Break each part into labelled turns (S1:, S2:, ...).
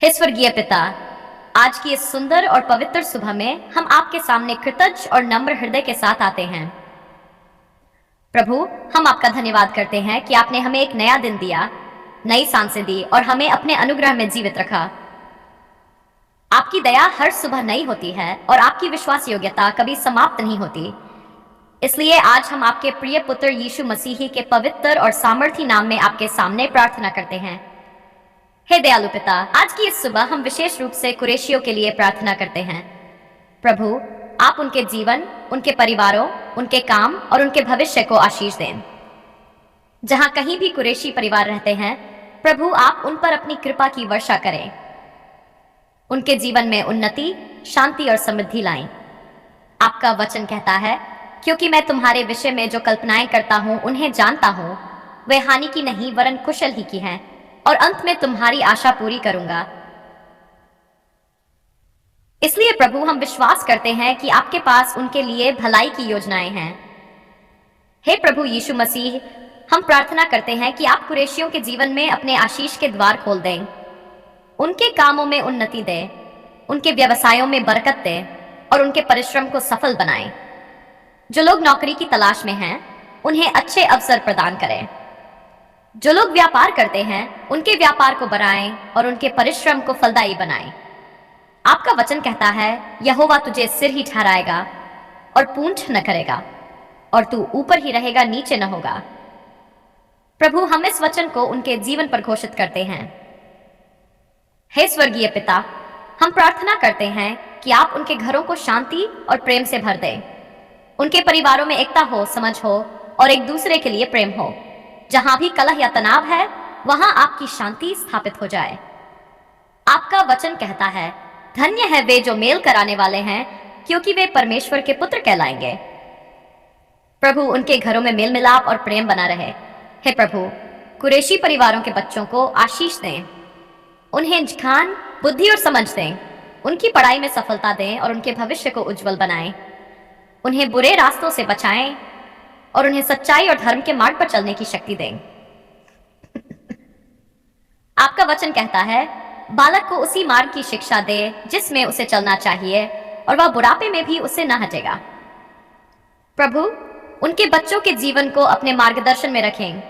S1: हे स्वर्गीय पिता, आज की इस सुंदर और पवित्र सुबह में हम आपके सामने कृतज्ञ और नम्र हृदय के साथ आते हैं। प्रभु, हम आपका धन्यवाद करते हैं कि आपने हमें एक नया दिन दिया, नई सांसें दी और हमें अपने अनुग्रह में जीवित रखा। आपकी दया हर सुबह नई होती है और आपकी विश्वास योग्यता कभी समाप्त नहीं होती। इसलिए आज हम आपके प्रिय पुत्र यीशु मसीह के पवित्र और सामर्थी नाम में आपके सामने प्रार्थना करते हैं। हे दयालु पिता, आज की इस सुबह हम विशेष रूप से कुरैशियों के लिए प्रार्थना करते हैं। प्रभु, आप उनके जीवन, उनके परिवारों, उनके काम और उनके भविष्य को आशीष दें। जहां कहीं भी कुरैशी परिवार रहते हैं, प्रभु आप उन पर अपनी कृपा की वर्षा करें। उनके जीवन में उन्नति, शांति और समृद्धि लाएं। आपका वचन कहता है, क्योंकि मैं तुम्हारे विषय में जो कल्पनाएं करता हूं उन्हें जानता हूं, वे हानि की नहीं वरन कुशल ही की हैं, और अंत में तुम्हारी आशा पूरी करूंगा। इसलिए प्रभु, हम विश्वास करते हैं कि आपके पास उनके लिए भलाई की योजनाएं हैं। हे प्रभु यीशु मसीह, हम प्रार्थना करते हैं कि आप कुरैशियों के जीवन में अपने आशीष के द्वार खोल दें, उनके कामों में उन्नति दें, उनके व्यवसायों में बरकत दें और उनके परिश्रम को सफल बनाएं। जो लोग नौकरी की तलाश में हैं, उन्हें अच्छे अवसर प्रदान करें। जो लोग व्यापार करते हैं, उनके व्यापार को बढ़ाएं और उनके परिश्रम को फलदायी बनाएं। आपका वचन कहता है, यहोवा तुझे सिर ही ठहराएगा और पूंछ न करेगा, और तू ऊपर ही रहेगा, नीचे न होगा। प्रभु, हम इस वचन को उनके जीवन पर घोषित करते हैं। हे स्वर्गीय पिता, हम प्रार्थना करते हैं कि आप उनके घरों को शांति और प्रेम से भर दें। उनके परिवारों में एकता हो, समझ हो और एक दूसरे के लिए प्रेम हो। जहां भी कलह या तनाव है, वहां आपकी शांति स्थापित हो जाए। आपका वचन कहता है, धन्य है वे जो मेल कराने वाले हैं, क्योंकि वे परमेश्वर के पुत्र कहलाएंगे। प्रभु, उनके घरों में मेल मिलाप और प्रेम बना रहे। हे प्रभु, कुरैशी परिवारों के बच्चों को आशीष दें, उन्हें ज्ञान, बुद्धि और समझ दें, उनकी पढ़ाई में सफलता दें और उनके भविष्य को उज्जवल बनाएं। उन्हें बुरे रास्तों से बचाएं और उन्हें सच्चाई और धर्म के मार्ग पर चलने की शक्ति दें। आपका वचन कहता है, बालक को उसी मार्ग की शिक्षा दे जिसमें उसे चलना चाहिए, और वह बुढ़ापे में भी उससे न हटेगा। प्रभु, उनके बच्चों के जीवन को अपने मार्गदर्शन में रखें।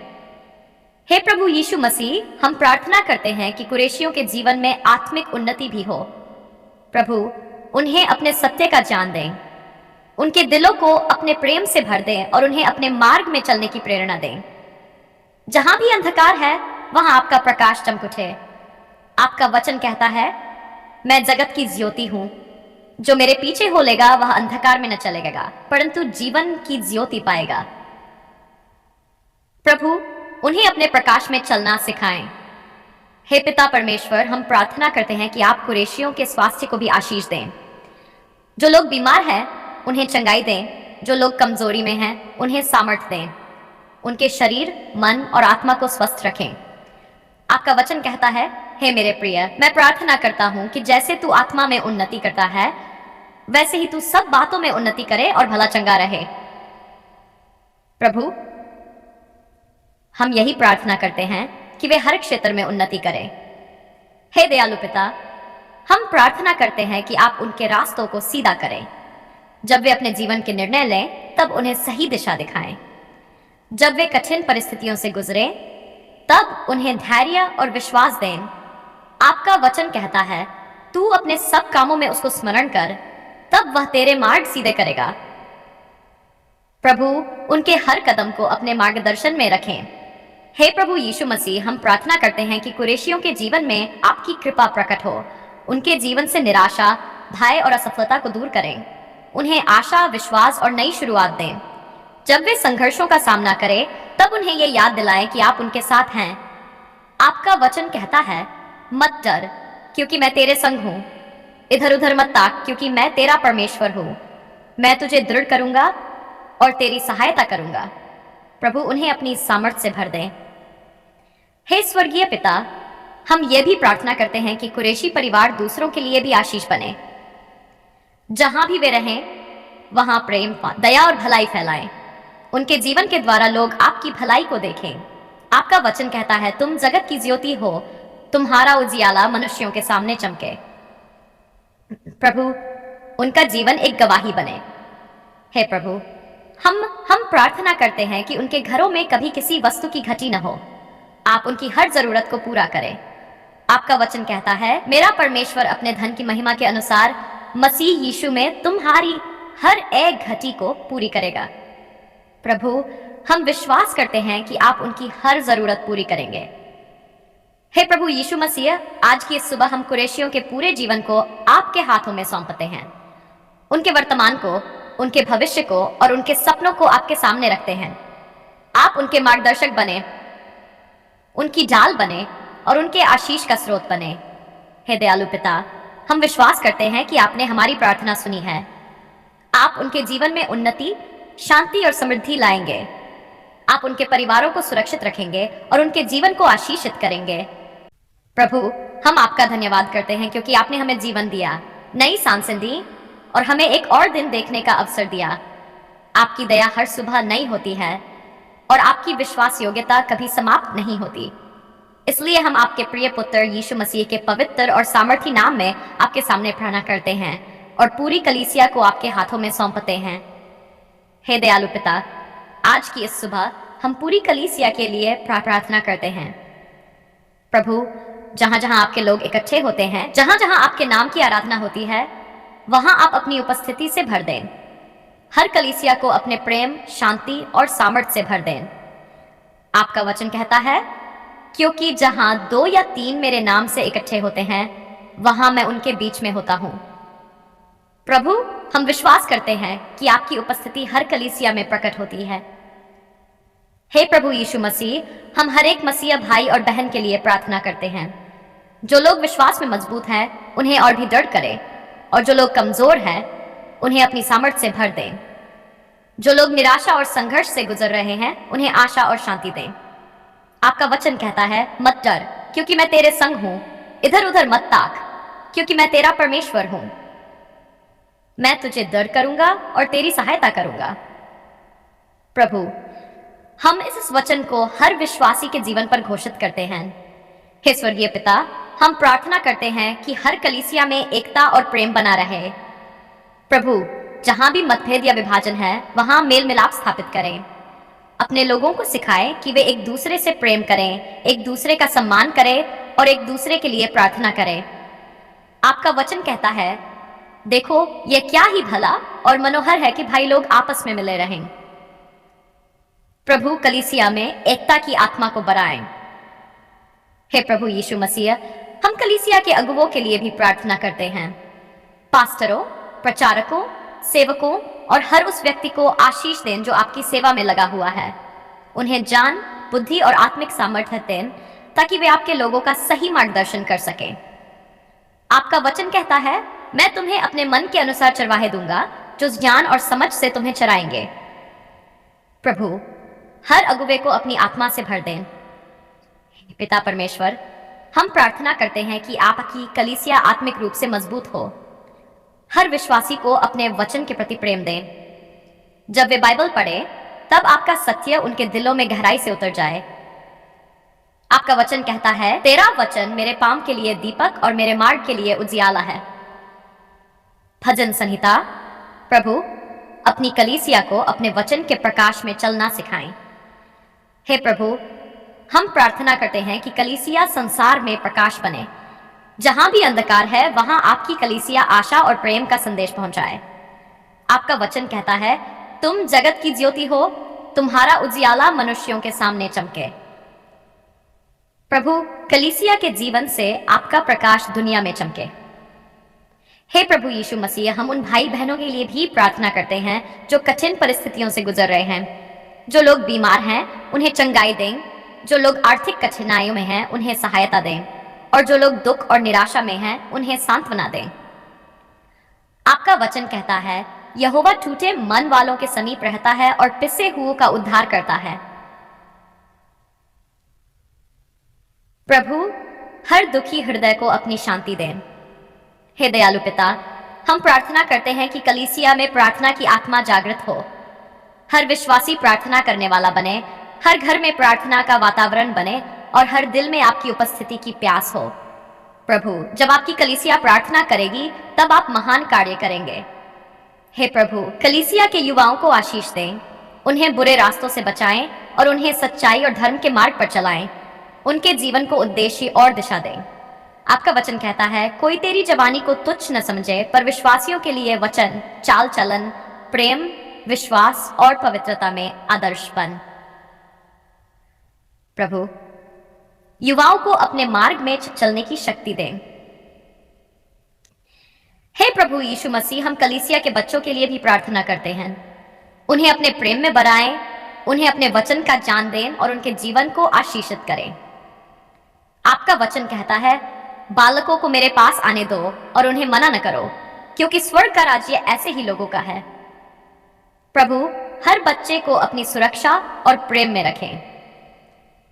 S1: हे प्रभु यीशु मसीह, हम प्रार्थना करते हैं कि कुरैशियों के जीवन में आत्मिक उन्नति भी हो। प्रभु, उन्हें अपने सत्य का ज्ञान दें, उनके दिलों को अपने प्रेम से भर दें और उन्हें अपने मार्ग में चलने की प्रेरणा दें। जहां भी अंधकार है, वहां आपका प्रकाश चमक उठे। आपका वचन कहता है, मैं जगत की ज्योति हूं, जो मेरे पीछे हो लेगा वह अंधकार में न चलेगा, परंतु जीवन की ज्योति पाएगा। प्रभु, उन्हें अपने प्रकाश में चलना सिखाएं। हे पिता परमेश्वर, हम प्रार्थना करते हैं कि आप कुरैशियों के स्वास्थ्य को भी आशीष दें। जो लोग बीमार हैं, उन्हें चंगाई दें। जो लोग कमजोरी में हैं, उन्हें सामर्थ्य दें। उनके शरीर, मन और आत्मा को स्वस्थ रखें। आपका वचन कहता है, हे मेरे प्रिय, मैं प्रार्थना करता हूं कि जैसे तू आत्मा में उन्नति करता है, वैसे ही तू सब बातों में उन्नति करे और भला चंगा रहे। प्रभु, हम यही प्रार्थना करते हैं कि वे हर क्षेत्र में उन्नति करें। हे दयालु पिता, हम प्रार्थना करते हैं कि आप उनके रास्तों को सीधा करें। जब वे अपने जीवन के निर्णय लें, तब उन्हें सही दिशा दिखाएं। जब वे कठिन परिस्थितियों से गुजरें, तब उन्हें धैर्य और विश्वास दें। आपका वचन कहता है, तू अपने सब कामों में उसको स्मरण कर, तब वह तेरे मार्ग सीधे करेगा। प्रभु, उनके हर कदम को अपने मार्गदर्शन में रखें। हे प्रभु यीशु मसीह, हम प्रार्थना करते हैं कि कुरैशियों के जीवन में आपकी कृपा प्रकट हो। उनके जीवन से निराशा, भय और असफलता को दूर करें। उन्हें आशा, विश्वास और नई शुरुआत दें। जब वे संघर्षों का सामना करें, तब उन्हें यह याद दिलाएं कि आप उनके साथ हैं। आपका वचन कहता है, मत डर, क्योंकि मैं तेरे संग हूं। इधर उधर मत ताक, क्योंकि मैं तेरा परमेश्वर हूं। मैं तुझे दृढ़ करूंगा और तेरी सहायता करूंगा। प्रभु, उन्हें अपनी सामर्थ से भर दें। हे स्वर्गीय पिता, हम ये भी प्रार्थना करते हैं कि कुरैशी परिवार दूसरों के लिए भी आशीष बने। जहां भी वे रहें, वहां प्रेम, दया और भलाई फैलाएं। उनके जीवन के द्वारा लोग आपकी भलाई को देखें। आपका वचन कहता है, तुम जगत की ज्योति हो तुम्हारा उजियाला मनुष्यों के सामने चमके। प्रभु, उनका जीवन एक गवाही बने। हे प्रभु, हम प्रार्थना करते हैं कि उनके घरों में कभी किसी वस्तु की घटी न हो। आप उनकी हर जरूरत को पूरा करें। आपका वचन कहता है, मेरा परमेश्वर अपने धन की महिमा के अनुसार मसीह यीशु में तुम्हारी हर एक घटी को पूरी करेगा। प्रभु, हम विश्वास करते हैं कि आप उनकी हर जरूरत पूरी करेंगे। हे प्रभु यीशु मसीह, आज की इस सुबह हम कुरैशियों के पूरे जीवन को आपके हाथों में सौंपते हैं। उनके वर्तमान को, उनके भविष्य को और उनके सपनों को आपके सामने रखते हैं। आप उनके मार्गदर्शक बने, उनकी ढाल बने और उनके आशीष का स्रोत बने। हे दयालु पिता, हम विश्वास करते हैं कि आपने हमारी प्रार्थना सुनी है। आप उनके जीवन में उन्नति, शांति और समृद्धि लाएंगे। आप उनके परिवारों को सुरक्षित रखेंगे और उनके जीवन को आशीषित करेंगे। प्रभु, हम आपका धन्यवाद करते हैं क्योंकि आपने हमें जीवन दिया, नई सांसें दी और हमें एक और दिन देखने का अवसर दिया। आपकी दया हर सुबह नई होती है और आपकी विश्वास योग्यता कभी समाप्त नहीं होती। इसलिए हम आपके प्रिय पुत्र यीशु मसीह के पवित्र और सामर्थी नाम में आपके सामने प्रार्थना करते हैं और पूरी कलीसिया को आपके हाथों में सौंपते हैं। हे दयालु पिता, आज की इस सुबह हम पूरी कलीसिया के लिए प्रार्थना करते हैं। प्रभु, जहां जहां आपके लोग इकट्ठे होते हैं, जहां जहां आपके नाम की आराधना होती है, वहां आप अपनी उपस्थिति से भर दें। हर कलीसिया को अपने प्रेम, शांति और सामर्थ्य से भर दें। आपका वचन कहता है, क्योंकि जहां 2 या 3 मेरे नाम से इकट्ठे होते हैं, वहां मैं उनके बीच में होता हूं। प्रभु, हम विश्वास करते हैं कि आपकी उपस्थिति हर कलीसिया में प्रकट होती है। हे प्रभु यीशु मसीह, हम हर एक मसीहा भाई और बहन के लिए प्रार्थना करते हैं। जो लोग विश्वास में मजबूत हैं, उन्हें और भी दृढ़ करें, और जो लोग कमजोर हैं, उन्हें अपनी सामर्थ्य से भर दें। जो लोग निराशा और संघर्ष से गुजर रहे हैं, उन्हें आशा और शांति दें। आपका वचन कहता है, मत डर, क्योंकि मैं तेरे संग हूं। इधर उधर मत ताक, क्योंकि मैं तेरा परमेश्वर हूं। मैं तुझे दृढ़ करूंगा और तेरी सहायता करूंगा। प्रभु, हम इस वचन को हर विश्वासी के जीवन पर घोषित करते हैं। हे स्वर्गीय पिता, हम प्रार्थना करते हैं कि हर कलीसिया में एकता और प्रेम बना रहे। प्रभु, जहां भी मतभेद या विभाजन है, वहां मेल मिलाप स्थापित करें। अपने लोगों को सिखाएं कि वे एक दूसरे से प्रेम करें, एक दूसरे का सम्मान करें और एक दूसरे के लिए प्रार्थना करें। आपका वचन कहता है, देखो, यह क्या ही भला और मनोहर है कि भाई लोग आपस में मिले रहें। प्रभु, कलीसिया में एकता की आत्मा को बढ़ाएं। हे प्रभु यीशु मसीह, हम कलीसिया के अगुवों के लिए भी प्रार्थना करते हैं। पास्टरों, प्रचारकों, सेवकों और हर उस व्यक्ति को आशीष दें जो आपकी सेवा में लगा हुआ है। उन्हें ज्ञान, बुद्धि और आत्मिक सामर्थ्य दें ताकि वे आपके लोगों का सही मार्गदर्शन कर सकें। आपका वचन कहता है, मैं तुम्हें अपने मन के अनुसार चरवाहे दूंगा जो ज्ञान और समझ से तुम्हें चराएंगे। प्रभु, हर अगुवे को अपनी आत्मा से भर दें। पिता परमेश्वर, हम प्रार्थना करते हैं कि आपकी कलीसिया आत्मिक रूप से मजबूत हो। हर विश्वासी को अपने वचन के प्रति प्रेम दें। जब वे बाइबल पढ़े, तब आपका सत्य उनके दिलों में गहराई से उतर जाए। आपका वचन कहता है, तेरा वचन मेरे पांव के लिए दीपक और मेरे मार्ग के लिए उजियाला है। भजन संहिता। प्रभु, अपनी कलीसिया को अपने वचन के प्रकाश में चलना सिखाएं। हे प्रभु, हम प्रार्थना करते हैं कि कलीसिया संसार में प्रकाश बने। जहां भी अंधकार है, वहां आपकी कलीसिया आशा और प्रेम का संदेश पहुंचाए। आपका वचन कहता है, तुम जगत की ज्योति हो, तुम्हारा उजियाला मनुष्यों के सामने चमके। प्रभु, कलीसिया के जीवन से आपका प्रकाश दुनिया में चमके। हे प्रभु यीशु मसीह, हम उन भाई बहनों के लिए भी प्रार्थना करते हैं जो कठिन परिस्थितियों से गुजर रहे हैं। जो लोग बीमार हैं, उन्हें चंगाई दें। जो लोग आर्थिक कठिनाइयों में हैं, उन्हें सहायता दें। और जो लोग दुख और निराशा में हैं, उन्हें सांत्वना दें। आपका वचन कहता है, यहोवा टूटे मन वालों के समीप रहता है और पिसे हुओं का उद्धार करता है। प्रभु, हर दुखी हृदय को अपनी शांति दें। हे दयालु पिता, हम प्रार्थना करते हैं कि कलीसिया में प्रार्थना की आत्मा जागृत हो। हर विश्वासी प्रार्थना करने वाला बने, हर घर में प्रार्थना का वातावरण बने और हर दिल में आपकी उपस्थिति की प्यास हो। प्रभु, जब आपकी कलीसिया प्रार्थना करेगी तब आप महान कार्य करेंगे। हे प्रभु, कलीसिया के युवाओं को आशीष दें, उन्हें बुरे रास्तों से बचाएं और उन्हें सच्चाई और धर्म के मार्ग पर चलाएं। उनके जीवन को उद्देश्य और दिशा दें। आपका वचन कहता है, कोई तेरी जवानी को तुच्छ न समझे, पर विश्वासियों के लिए वचन, चाल चलन, प्रेम, विश्वास और पवित्रता में आदर्श बन। प्रभु, युवाओं को अपने मार्ग में चलने की शक्ति दें। हे प्रभु यीशु मसीह, हम कलीसिया के बच्चों के लिए भी प्रार्थना करते हैं। उन्हें अपने प्रेम में बढ़ाएं, उन्हें अपने वचन का ज्ञान दें और उनके जीवन को आशीषित करें। आपका वचन कहता है, बालकों को मेरे पास आने दो और उन्हें मना न करो, क्योंकि स्वर्ग का राज्य ऐसे ही लोगों का है। प्रभु, हर बच्चे को अपनी सुरक्षा और प्रेम में रखें।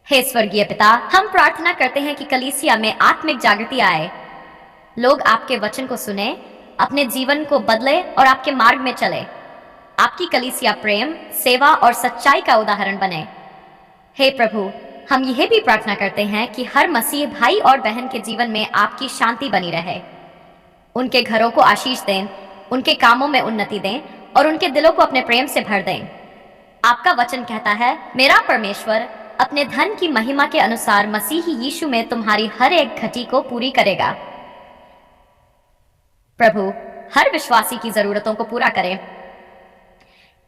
S1: हे स्वर्गीय पिता, हम प्रार्थना करते हैं कि कलीसिया में आत्मिक जागृति आए, लोग आपके वचन को सुने, अपने जीवन को बदले और आपके मार्ग में चले। आपकी कलीसिया प्रेम, सेवा और सच्चाई का उदाहरण बने। हे प्रभु, हम यह भी प्रार्थना करते हैं कि हर मसीह भाई और बहन के जीवन में आपकी शांति बनी रहे। उनके घरों को आशीष दें, उनके कामों में उन्नति दें और उनके दिलों को अपने प्रेम से भर दें। आपका वचन कहता है, मेरा परमेश्वर अपने धन की महिमा के अनुसार मसीही यीशु में तुम्हारी हर एक घटी को पूरी करेगा। प्रभु, हर विश्वासी की जरूरतों को पूरा करें।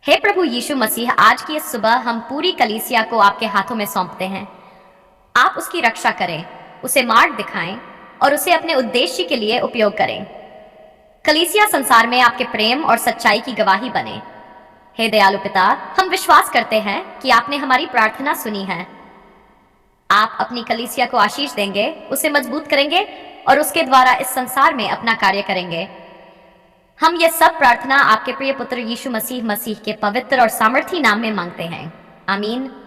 S1: हे प्रभु यीशु मसीह, आज की इस सुबह हम पूरी कलीसिया को आपके हाथों में सौंपते हैं। आप उसकी रक्षा करें, उसे मार्ग दिखाएं और उसे अपने उद्देश्य के लिए उपयोग करें। कलीसिया संसार में आपके प्रेम और सच्चाई की गवाही बने। हे दयालु पिता, हम विश्वास करते हैं कि आपने हमारी प्रार्थना सुनी है। आप अपनी कलीसिया को आशीष देंगे, उसे मजबूत करेंगे और उसके द्वारा इस संसार में अपना कार्य करेंगे। हम ये सब प्रार्थना आपके प्रिय पुत्र यीशु मसीह के पवित्र और सामर्थी नाम में मांगते हैं। आमीन।